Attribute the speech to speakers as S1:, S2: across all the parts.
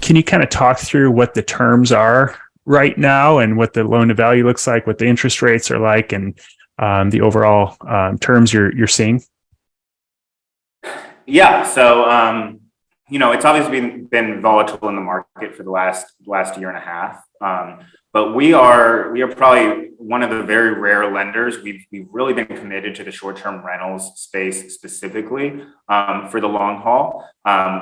S1: can you kind of talk through what the terms are right now and what the loan to value looks like, what the interest rates are like, and the overall terms you're seeing?
S2: Yeah. So, it's obviously been volatile in the market for the last year and a half. But we are probably one of the very rare lenders. We've really been committed to the short-term rentals space specifically for the long haul.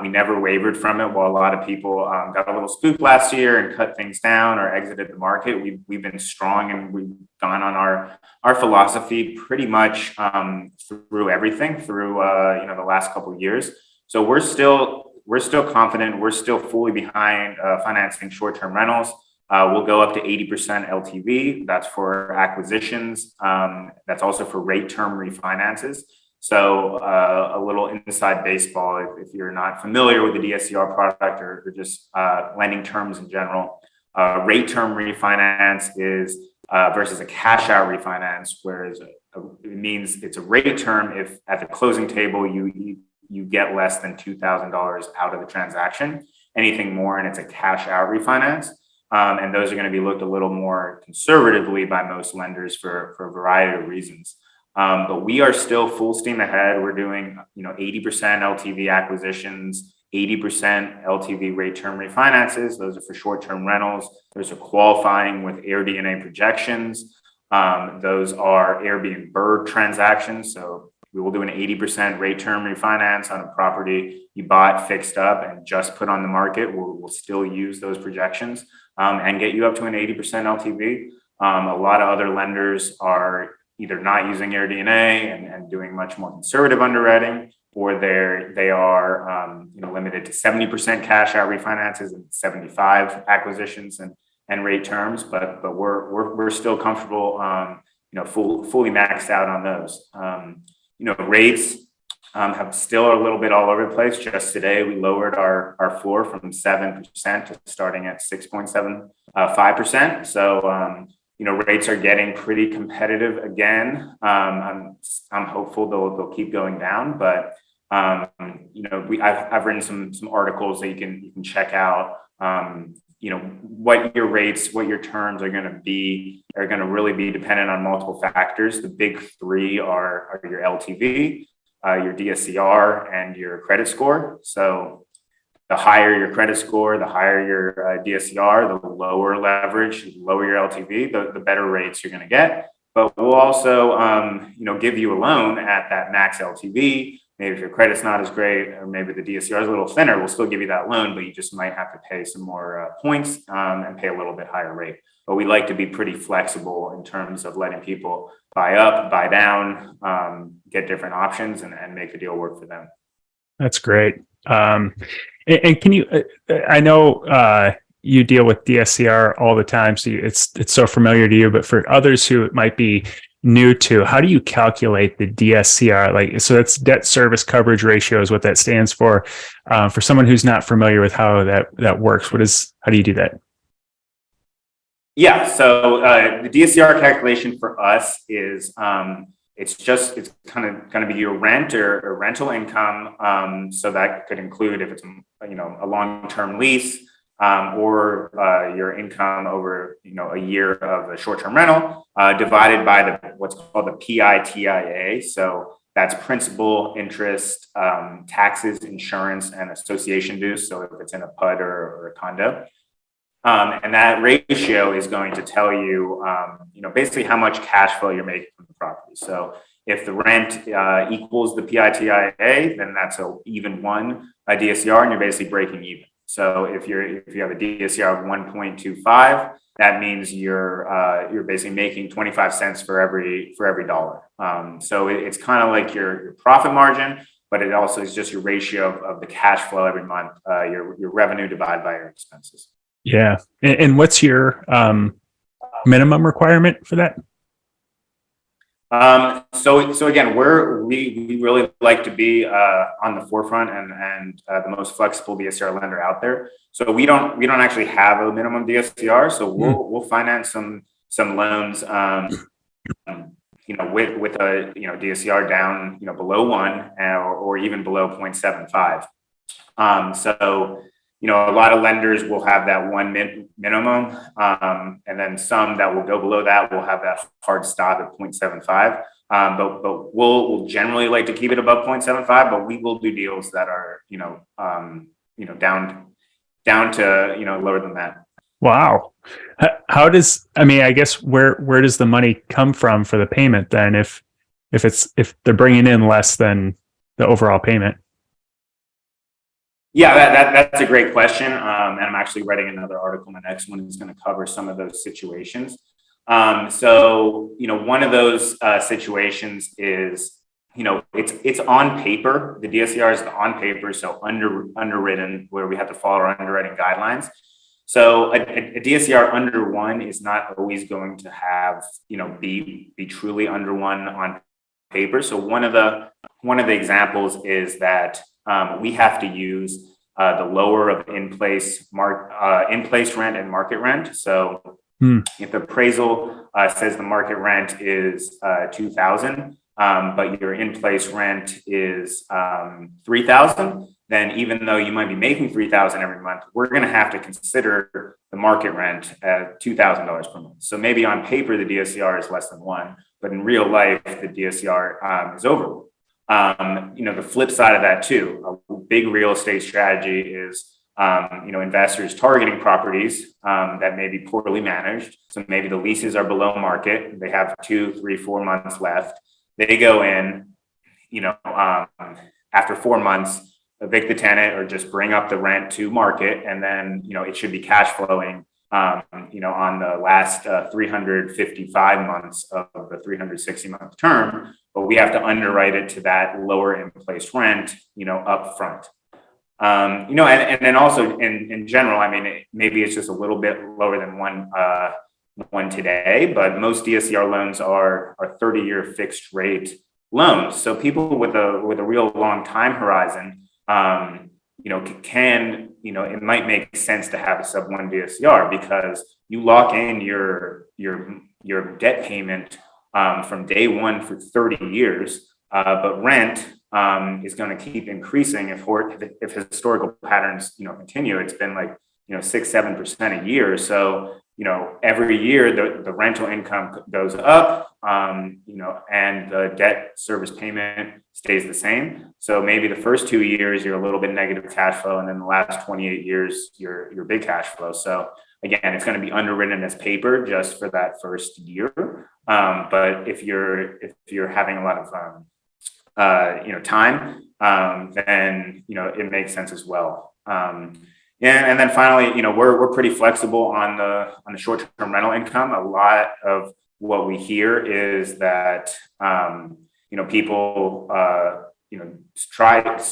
S2: We never wavered from it. While a lot of people got a little spooked last year and cut things down or exited the market, we've been strong, and we've gone on our philosophy pretty much through everything through the last couple of years. So we're still confident. We're still fully behind financing short-term rentals. We'll go up to 80% LTV. That's for acquisitions. That's also for rate term refinances. So a little inside baseball, if you're not familiar with the DSCR product or just lending terms in general, rate term refinance is versus a cash out refinance, whereas it means it's a rate term if at the closing table you get less than $2,000 out of the transaction. Anything more, and it's a cash out refinance. And those are going to be looked a little more conservatively by most lenders for a variety of reasons. But we are still full steam ahead. We're doing 80% LTV acquisitions, 80% LTV rate term refinances. Those are for short-term rentals. Those are qualifying with AirDNA projections. Those are Airbnb transactions. So we will do an 80% rate term refinance on a property you bought, fixed up, and just put on the market. We'll still use those projections and get you up to an 80% LTV. A lot of other lenders are either not using AirDNA and doing much more conservative underwriting, or they are limited to 70% cash out refinances and 75 acquisitions and rate terms. But we're still comfortable, fully maxed out on those. Rates have still a little bit all over the place. Just today, we lowered our floor from 7% to starting at 6.75%. So, rates are getting pretty competitive again. I'm hopeful they'll keep going down, but I've written some articles that you can check out. What your rates, what your terms are going to really be dependent on multiple factors. The big three are your LTV, your DSCR, and your credit score. So the higher your credit score, the higher your DSCR, the lower leverage, lower your LTV, the better rates you're going to get. But we'll also, give you a loan at that max LTV. Maybe if your credit's not as great, or maybe the DSCR is a little thinner, we'll still give you that loan, but you just might have to pay some more points and pay a little bit higher rate. But we like to be pretty flexible in terms of letting people buy up, buy down, get different options, and make the deal work for them.
S1: That's great. And can you? I know you deal with DSCR all the time, so it's so familiar to you. But for others who it might be new to, how do you calculate the DSCR? So that's debt service coverage ratio is what that stands for. For someone who's not familiar with how that works, how do you do that?
S2: Yeah, so the DSCR calculation for us is it's kind of going to be your rent or rental income. So that could include if it's a long-term lease or your income over a year of a short-term rental divided by what's called the PITIA. So that's principal, interest, taxes, insurance, and association dues. So if it's in a PUD or a condo. And that ratio is going to tell you, basically how much cash flow you're making from the property. So if the rent equals the PITIA, then that's a even one DSCR, and you're basically breaking even. So if you have a DSCR of 1.25, that means you're basically making 25 cents for every dollar. So it's kind of like your profit margin, but it also is just your ratio of the cash flow every month, your revenue divided by your expenses.
S1: Yeah. And what's your minimum requirement for that?
S2: So again, we really like to be on the forefront and the most flexible DSCR lender out there. So we don't actually have a minimum DSCR. So we'll finance some loans, with a DSCR down below 1 or even below 0.75. So a lot of lenders will have that one minimum, and then some that will go below that will have that hard stop at 0.75. But we'll generally like to keep it above 0.75, but we will do deals that are, down to, lower than that.
S1: Wow. How does, I mean, I guess where does the money come from for the payment then if they're bringing in less than the overall payment?
S2: Yeah, that's a great question. And I'm actually writing another article. My next one is going to cover some of those situations. So, one of those situations is, it's on paper. The DSCR is on paper, so underwritten, where we have to follow our underwriting guidelines. So a DSCR under one is not always going to have, be truly under one on paper. So one of the examples is that we have to use the lower of in-place rent and market rent. So if the appraisal says the market rent is $2,000, but your in-place rent is $3,000, then even though you might be making $3,000 every month, we're going to have to consider the market rent at $2,000 per month. So maybe on paper the DSCR is less than one, but in real life the DSCR is over. The flip side of that too, a big real estate strategy is investors targeting properties that may be poorly managed. So maybe the leases are below market. They have 2, 3, 4 months left. They go in, after 4 months, evict the tenant or just bring up the rent to market. And then, it should be cash flowing, on the last 355 months of the 360-month term. But we have to underwrite it to that lower in place rent, up front. And then also in general, I mean, maybe it's just a little bit lower than one today, but most DSCR loans are 30-year fixed rate loans. So people with a real long time horizon, it might make sense to have a sub 1 DSCR because you lock in your debt payment from day one for 30 years, but rent is going to keep increasing if historical patterns continue. It's been like 6-7% a year. So every year the rental income goes up, and the debt service payment stays the same. So maybe the first 2 years you're a little bit negative cash flow, and then the last 28 years you're big cash flow. So again, it's going to be underwritten as paper just for that first year. But if you're having a lot of time, then it makes sense as well. And then finally, we're pretty flexible on the short-term rental income. A lot of what we hear is that people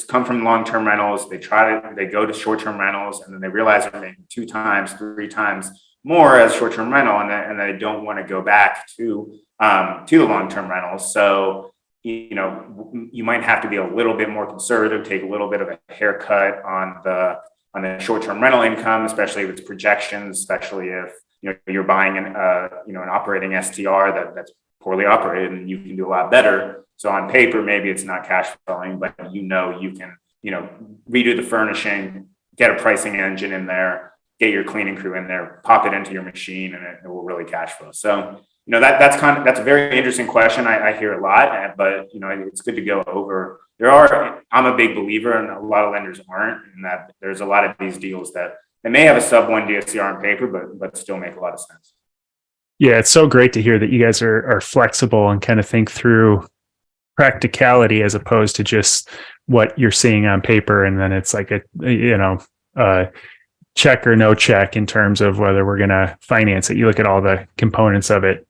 S2: come from long-term rentals. They go to short-term rentals, and then they realize they're making 2 times, 3 times more as short-term rental, and they don't want to go back to the long-term rentals. So you might have to be a little bit more conservative, take a little bit of a haircut on the short-term rental income, especially if it's projections, especially if you're buying an operating STR that's poorly operated, and you can do a lot better. So on paper, maybe it's not cash flowing, but you can redo the furnishing, get a pricing engine in there, get your cleaning crew in there, pop it into your machine, and it will really cash flow. So that's a very interesting question. I hear a lot, but it's good to go over. I'm a big believer, and a lot of lenders aren't, and that there's a lot of these deals that they may have a sub 1 DSCR on paper, but still make a lot of sense.
S1: Yeah, it's so great to hear that you guys are flexible and kind of think through practicality as opposed to just what you're seeing on paper, and then it's like a check or no check in terms of whether we're going to finance it. You look at all the components of it.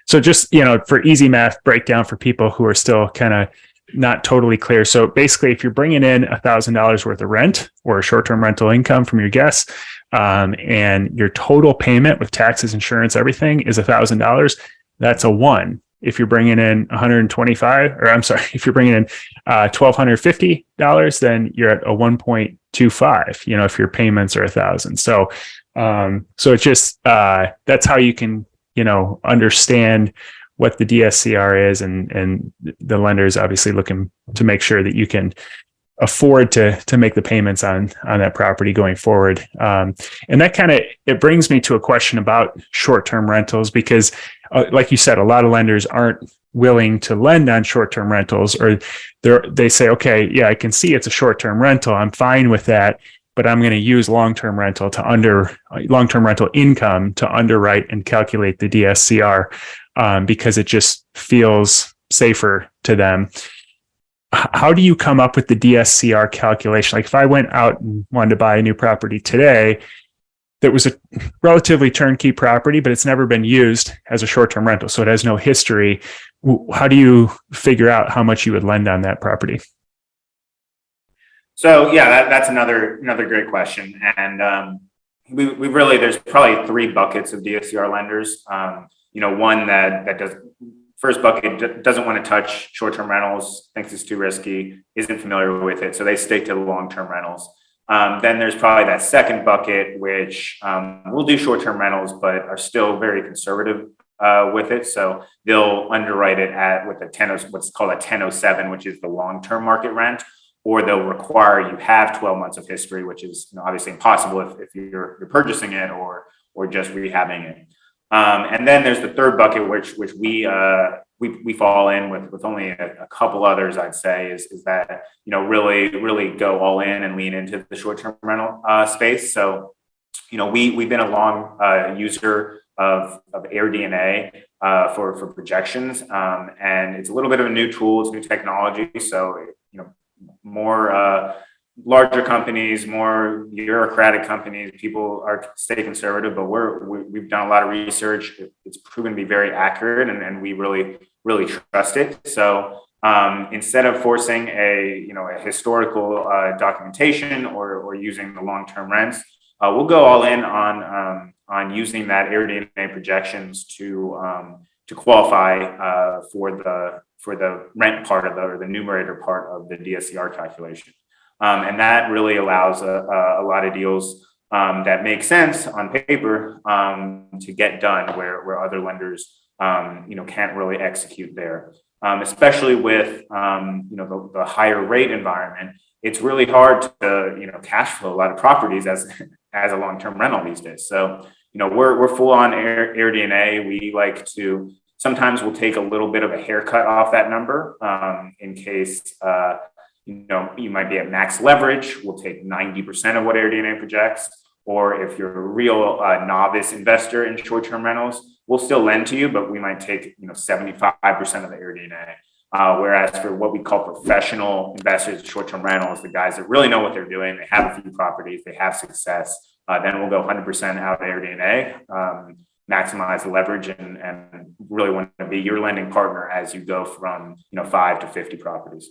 S1: So just for easy math breakdown for people who are still kind of not totally clear. So basically, if you're bringing in $1,000 worth of rent or short-term rental income from your guests, and your total payment with taxes, insurance, everything is $1,000, that's a 1. If you're bringing in if you're bringing in $1,250, then you're at a 1.25. If your payments are $1,000. So it's just that's how you can understand what the DSCR is, and the lender is obviously looking to make sure that you can afford to make the payments on that property going forward. And that it brings me to a question about short-term rentals, because like you said, a lot of lenders aren't willing to lend on short-term rentals, or they say, okay, yeah, I can see it's a short-term rental, I'm fine with that, but I'm going to use long-term rental income to underwrite and calculate the DSCR, because it just feels safer to them. How do you come up with the DSCR calculation? Like if I went out and wanted to buy a new property today that was a relatively turnkey property, but it's never been used as a short-term rental, so it has no history, how do you figure out how much you would lend on that property?
S2: So yeah, that's another great question. And we really, there's probably three buckets of DSCR lenders. One that does, first bucket doesn't want to touch short-term rentals, thinks it's too risky, isn't familiar with it, so they stick to the long-term rentals. Then there's probably that second bucket, which will do short-term rentals, but are still very conservative with it. So they'll underwrite it with what's called a 1007, which is the long-term market rent, or they'll require you have 12 months of history, which is obviously impossible if you're purchasing it or just rehabbing it. And then there's the third bucket, which we fall in with only a couple others, I'd say, is that really go all in and lean into the short-term rental space. So we've been a long user of AirDNA for projections, and it's a little bit of a new tool, it's new technology. So more larger companies, more bureaucratic companies, people stay conservative, but we've done a lot of research. It's proven to be very accurate, and we really trust it. So instead of forcing a historical documentation or using the long-term rents, we'll go all in on using that AirDNA projections to qualify for the rent part or the numerator part of the DSCR calculation. And that really allows a lot of deals that make sense on paper to get done where other lenders can't really execute there. Especially with the higher rate environment, it's really hard to cash flow a lot of properties as a long-term rental these days. So we're full on AirDNA. We like to sometimes we'll take a little bit of a haircut off that number in case you might be at max leverage. We'll take 90% of what AirDNA projects. Or if you're a real novice investor in short-term rentals, we'll still lend to you, but we might take 75% of the AirDNA. Whereas for what we call professional investors in short-term rentals, the guys that really know what they're doing, they have a few properties, they have success, then we'll go 100% out of AirDNA, maximize the leverage, and really want to be your lending partner as you go from 5 to 50 properties.